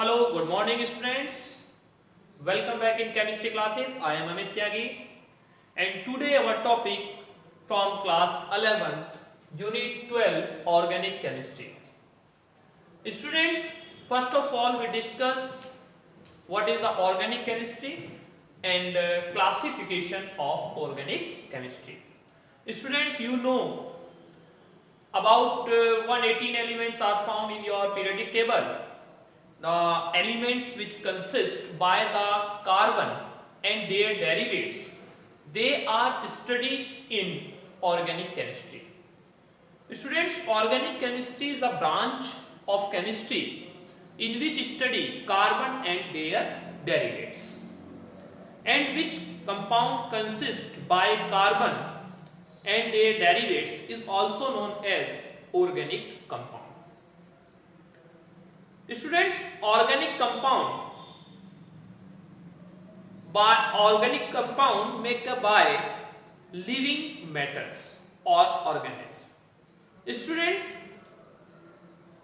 Hello, good morning students. Welcome back in chemistry classes. I am Amit Tyagi and today our topic from class 11th unit 12 organic chemistry. Student, first of all we discuss what is the organic chemistry and classification of organic chemistry. Students, you know about 118 elements are found in your periodic table. The elements which consist by the carbon and their derivatives, they are studied in organic chemistry. Students, organic chemistry is a branch of chemistry in which study carbon and their derivatives, and which compound consist by carbon and their derivatives is also known as organic compound. Students, organic compound made by living matters or organisms. Students,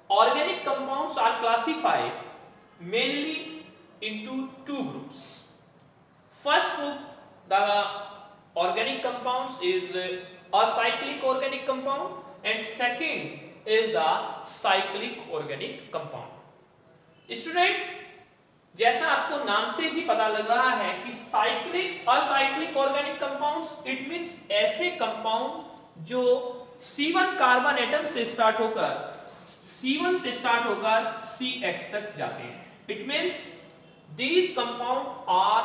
organic compounds are classified mainly into two groups. First group, the organic compounds is acyclic organic compound, and second is the cyclic organic compound. Student, जैसा आपको नाम से ही पता लग रहा है कि cyclic acyclic organic compounds, it means ऐसे कंपाउंड जो C1 कार्बन एटम से स्टार्ट होकर C1 से स्टार्ट होकर CX तक जाते हैं. It means these compound are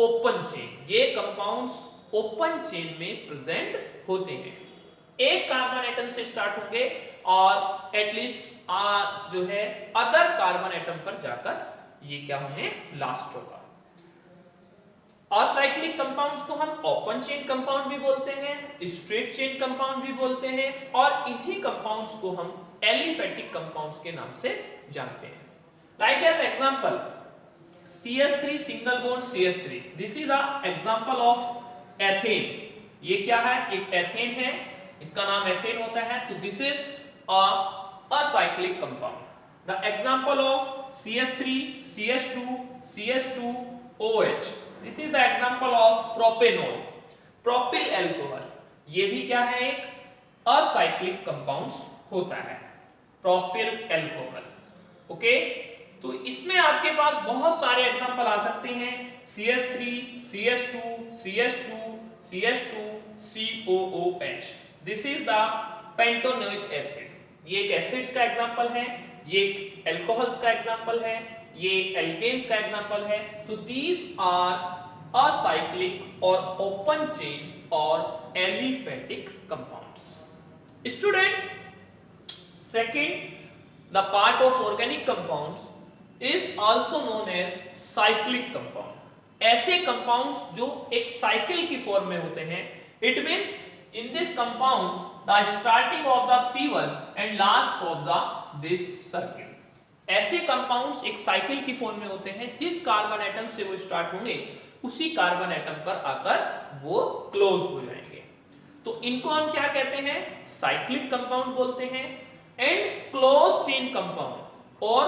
open chain. ये कंपाउंड्स ओपन चेन में प्रेजेंट होते हैं. एक कार्बन एटम से स्टार्ट होंगे और एटलीस्ट जो है अदर कार्बन एटम पर जाकर ये क्या होंगे, लास्ट होगा. असाइक्लिक कंपाउंड्स को हम ओपन चेन कंपाउंड भी बोलते हैं, स्ट्रेट चेन कंपाउंड भी बोलते हैं, और इन्हीं कंपाउंड्स को हम एलिफेटिक कंपाउंड्स के नाम से जानते हैं. Like an example CH3 single bond CH3. This is the example of ethane. ये क्या है, एक एथेन है, इसका नाम एथेन होता है. तो this is a cyclic compound. The example of CH3, CH2, CH2, OH. This is the example of propanol, propyl alcohol. ये भी क्या है, एक acyclic compounds होता है, propyl alcohol. ओके, तो इसमें आपके पास बहुत सारे एग्जांपल आ सकते हैं. CH3, CH2, CH2, CH2, COOH. This is the pentanoic acid. ये एक एसिड्स का एग्जांपल है, ये एक अल्कोहल्स का एग्जांपल है, ये एल्केन्स का एग्जांपल है. तो दीज आर असाइक्लिक और ओपन चेन और aliphatic compounds. Student, second, the part of organic compounds is also known as cyclic compound. ऐसे कंपाउंड्स जो एक साइकिल की फॉर्म में होते हैं. It means in this compound the starting of the C1 and last of the this circle. ऐसे compounds एक cycle की फॉर्म में होते हैं. जिस कार्बन एटम से वो स्टार्ट होंगे उसी कार्बन एटम पर आकर वो क्लोज हो जाएंगे. तो इनको हम क्या कहते हैं, साइक्लिक कंपाउंड बोलते हैं. एंड क्लोज चेन कंपाउंड और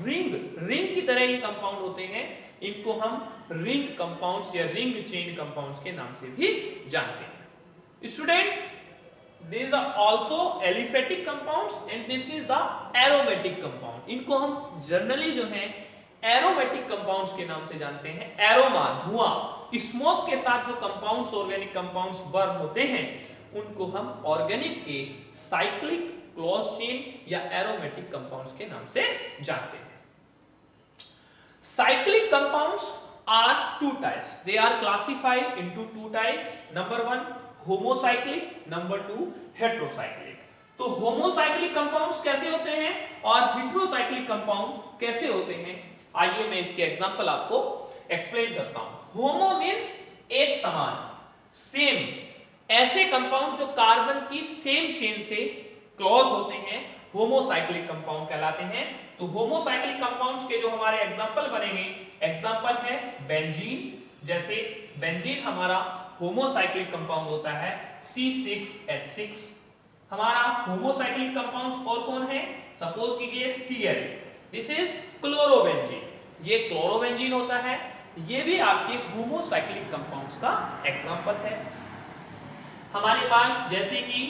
रिंग की तरह ये कंपाउंड होते हैं. इनको हम रिंग कंपाउंड्स या रिंग चेन कंपाउंड्स के नाम से भी जानते हैं. Students, these are also aliphatic compounds and this is the aromatic compound. इनको हम जनरली जो है एरोमेटिक कंपाउंड्स के नाम से जानते हैं. एरोमा, धुआं, स्मोक के साथ जो कंपाउंड्स ऑर्गेनिक कंपाउंड्स बर्न होते हैं उनको हम ऑर्गेनिक के साइक्लिक, क्लोज चेन या एरोमेटिक कंपाउंड्स के नाम से जानते हैं. Cyclic compounds are two types. They are classified into two types. Number one, homocyclic, number 2 heterocyclic. तो होमोसाइक्लिक कंपाउंड्स कैसे होते हैं और हेटेरोसाइक्लिक कंपाउंड कैसे होते हैं, आइए मैं इसके एग्जांपल आपको एक्सप्लेन करता हूं. होमो मींस एक समान, सेम. ऐसे कंपाउंड जो कार्बन की सेम चेन से क्लोज होते हैं होमोसाइक्लिक कंपाउंड कहलाते हैं. तो होमोसाइक्लिक कंपाउंड्स के जो हमारे एग्जांपल बनेंगे, एग्जांपल है बेंजीन. जैसे बेंजीन हमारा होमोसाइक्लिक कंपाउंड होता है C6H6. हमारा होमोसाइक्लिक कंपाउंड्स और कौन है, सपोज कीजिए Cl. This is chlorobenzene. ये क्लोरोबेंजीन होता है, ये भी आपके होमोसाइक्लिक कंपाउंड्स का एग्जांपल है। हमारे पास जैसे कि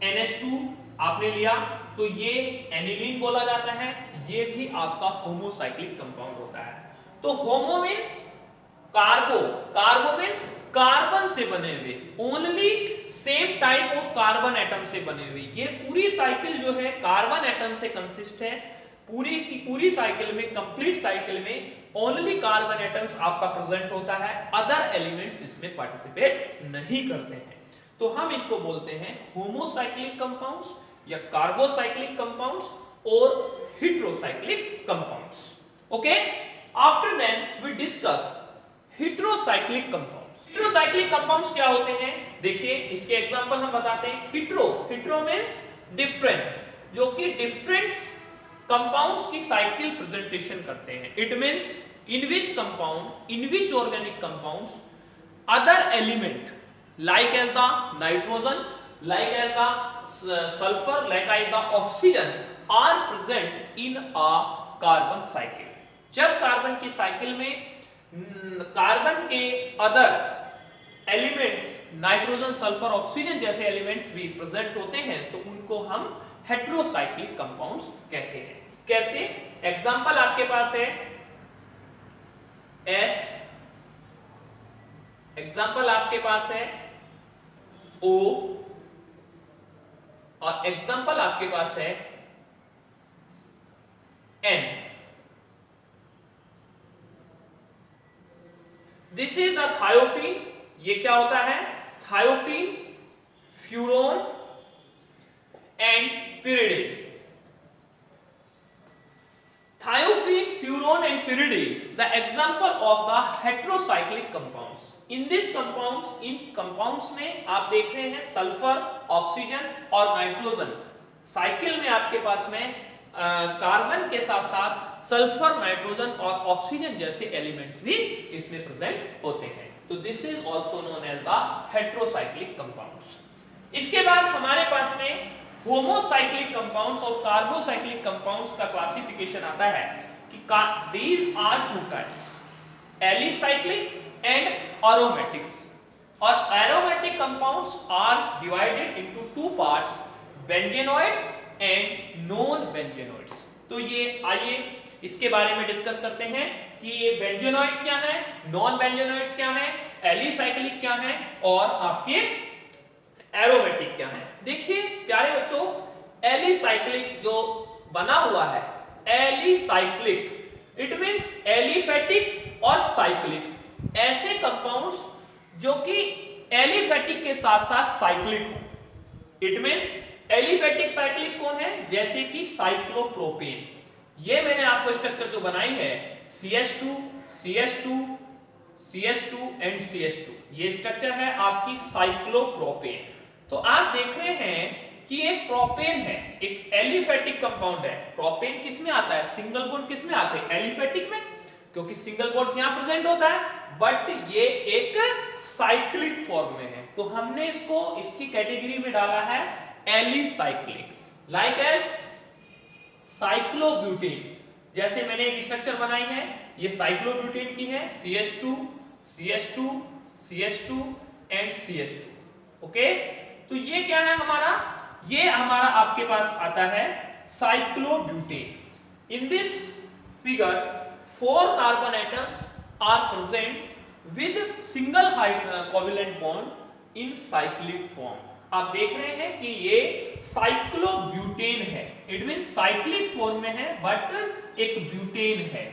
NH2 आपने लिया तो ये एनिलीन बोला जाता है, ये भी आपका होमोसाइक्लिक कंपाउंड होता है। तो होमो मींस कार्बो, कार्बो मींस कार्बन से बने हुए, only same type of carbon atom से बने हुए। ये पूरी साइकिल जो है कार्बन एटम से कंसिस्ट है। पूरी की पूरी साइकिल में, कंप्लीट साइकिल में ओनली कार्बन एटम्स आपका प्रेजेंट होता है, अदर एलिमेंट्स इसमें पार्टिसिपेट नहीं करते हैं। तो हम इनको बोलते हैं होमोसाइक्लिक कंपाउंड्स या कार्बोसाइक्लिक कंपाउंड्स और heterocyclic compounds. Okay, after then we discuss heterocyclic compounds. Heterocyclic compounds क्या होते हैं? देखिए इसके एग्जांपल हम बताते हैं। हेटेरो मींस डिफरेंट, जो कि डिफरेंट कंपाउंड्स की साइकिल प्रेजेंटेशन करते हैं। It means in which compound, in which organic compounds other element like as the nitrogen, like as the sulfur, like as the oxygen are present in a carbon cycle। जब carbon की cycle में carbon के other elements nitrogen, sulphur, oxygen जैसे elements भी present होते हैं तो उनको हम हेटेरोसाइक्लिक कंपाउंड्स कहते हैं। कैसे? एग्जांपल आपके पास है S, एग्जांपल आपके पास है O, और एग्जांपल आपके पास है N। This is the thiophene. ये क्या होता है? Thiophene, furan and pyridine। Thiophene, furon and pyridine, the example of the heterocyclic compounds। In this compounds, इन compounds में आप देख रहे हैं सल्फर, ऑक्सीजन और नाइट्रोजन साइकिल में आपके पास में कार्बन के साथ साथ सल्फर, नाइट्रोजन और ऑक्सीजन जैसे एलिमेंट्स भी इसमें प्रेजेंट होते हैं। तो this is also known as the heterocyclic compounds. इसके बाद हमारे पास में होमोसाइक्लिक कंपाउंड्स और कार्बोसाइक्लिक कंपाउंड्स का क्लासिफिकेशन आता है कि these are two types, alicyclic and aromatics. और aromatic compounds are divided into two parts, benzenoids and non benzenoids. तो ये आइए इसके बारे में डिस्कस करते हैं कि ये बेंजेनोइड्स क्या है, नॉन बेंजेनोइड्स क्या है, एलिसाइक्लिक क्या है और आपके एरोमेटिक क्या है। देखिए प्यारे बच्चों, एलिसाइक्लिक जो बना हुआ है, एलिसाइक्लिक इट मींस एलिफेटिक और साइक्लिक, ऐसे कंपाउंड्स जो कि एलिफेटिक के साथ साथ साइक्लिक हो। इट मींस एलिफेटिक साइक्लिक कौन है? जैसे कि साइक्लोप्रोपेन। ये मैंने आपको स्ट्रक्चर जो बनाई है CH2 CH2 CH2 and CH2, ये स्ट्रक्चर है आपकी साइक्लोप्रोपेन। तो आप देख रहे हैं कि एक प्रोपेन है, एक एलिफेटिक कंपाउंड है। प्रोपेन किस में आता है? सिंगल बॉन्ड किस में आते हैं? एलिफेटिक में, क्योंकि सिंगल बॉन्ड यहां प्रेजेंट होता है, बट ये एक साइक्लिक फॉर्म में है तो हमने इसको इसकी कैटेगरी में डाला है एलिसाइक्लिक। लाइक एज साइक्लोब्यूटेन, जैसे मैंने एक स्ट्रक्चर बनाई है, ये साइक्लोब्यूटेन की है, CH2 CH2 CH2 and CH2। Okay, तो ये क्या है हमारा? ये हमारा आपके पास आता है cyclobutane. In this figure 4 carbon atoms are present with single covalent bond in cyclic form. आप देख रहे हैं कि ये साइक्लोब्यूटेन है, इट मींस साइक्लिक फॉर्म में है बट एक ब्यूटेन है,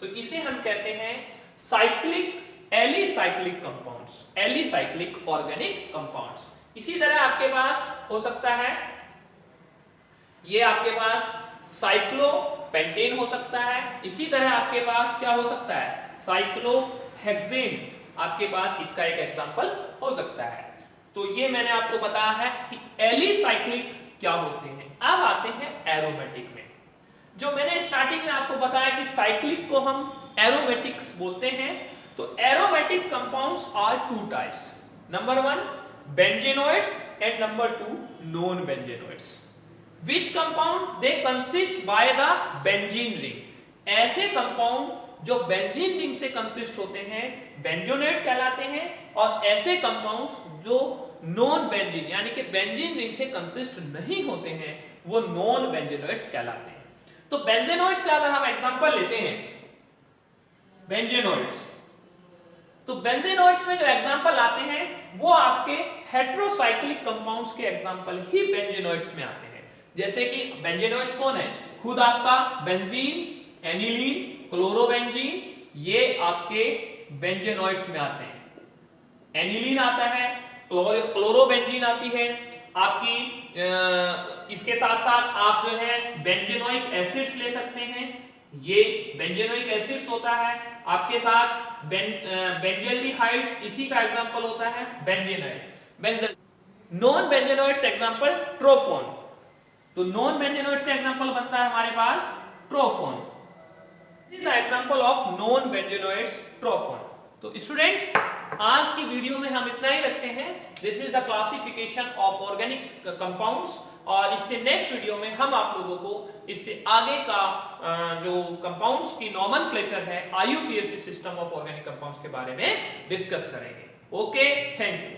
तो इसे हम कहते हैं cyclic alicyclic compounds, alicyclic organic compounds. इसी तरह आपके पास हो सकता है, ये आपके पास साइक्लोपेंटेन हो सकता है। इसी तरह आपके पास क्या हो सकता है? साइक्लोहेक्सेन आपके पास इसका एक एग्जांपल हो सकता है। तो ये मैंने आपको बताया है कि एलिसाइक्लिक क्या होते हैं। अब आते हैं एरोमेटिक में। जो मैंने स्टार्टिंग में आपको बताया कि साइक्लिक को हम एरोमेटिक्स बोलते हैं, तो aromatics compounds are two types, number 1 benzenoids and number 2 non benzenoids. Which compound they consist by the benzene ring? ऐसे कंपाउंड जो बेंजीन रिंग से कंसिस्ट होते हैं बेंजोनेट कहलाते हैं, और ऐसे कंपाउंड्स जो नॉन बेंजीन यानी कि बेंजीन रिंग से कंसिस्ट नहीं होते हैं वो नॉन बेंजेनोइड्स कहलाते हैं। तो बेंजेनोइड्स का अगर हम एग्जांपल लेते हैं बेंजेनोइड्स, तो बेंजेनोइड्स में जो एग्जांपल आते हैं वो आपके हेटेरोसाइक्लिक कंपाउंड्स के एग्जांपल ही बेंजेनोइड्स में आते हैं। जैसे कि बेंजेनोइड्स कौन है, खुद आपका बेंजीन, एनिलीन, क्लोरोबेंजीन, ये आपके बेंजेनोइड्स में आते हैं। एनिलीन आता है, क्लोरोबेंजीन आती है आपकी, इसके साथ साथ आप जो है बेंजेनोइक एसिड्स ले सकते हैं, ये बेंजेनोइक एसिड्स होता है आपके साथ। बेंजल्डिहाइड्स इसी का एग्जांपल होता है बेंजेनाइड। नॉन बेंजेनोइड्स एग्जांपल ट्रोफोन, तो नॉन बेंजेनोइड्स का एग्जांपल बनता है हमारे पास tropone. This is the example of non benzenoids tropone. तो स्टूडेंट्स आज की वीडियो में हम इतना ही रखते हैं। This is the classification of organic compounds, और इससे नेक्स्ट वीडियो में हम आप लोगों को इससे आगे का जो कंपाउंड्स की नॉमेनक्लेचर है IUPAC system of organic compounds के बारे में डिस्कस करेंगे। Okay, thank you.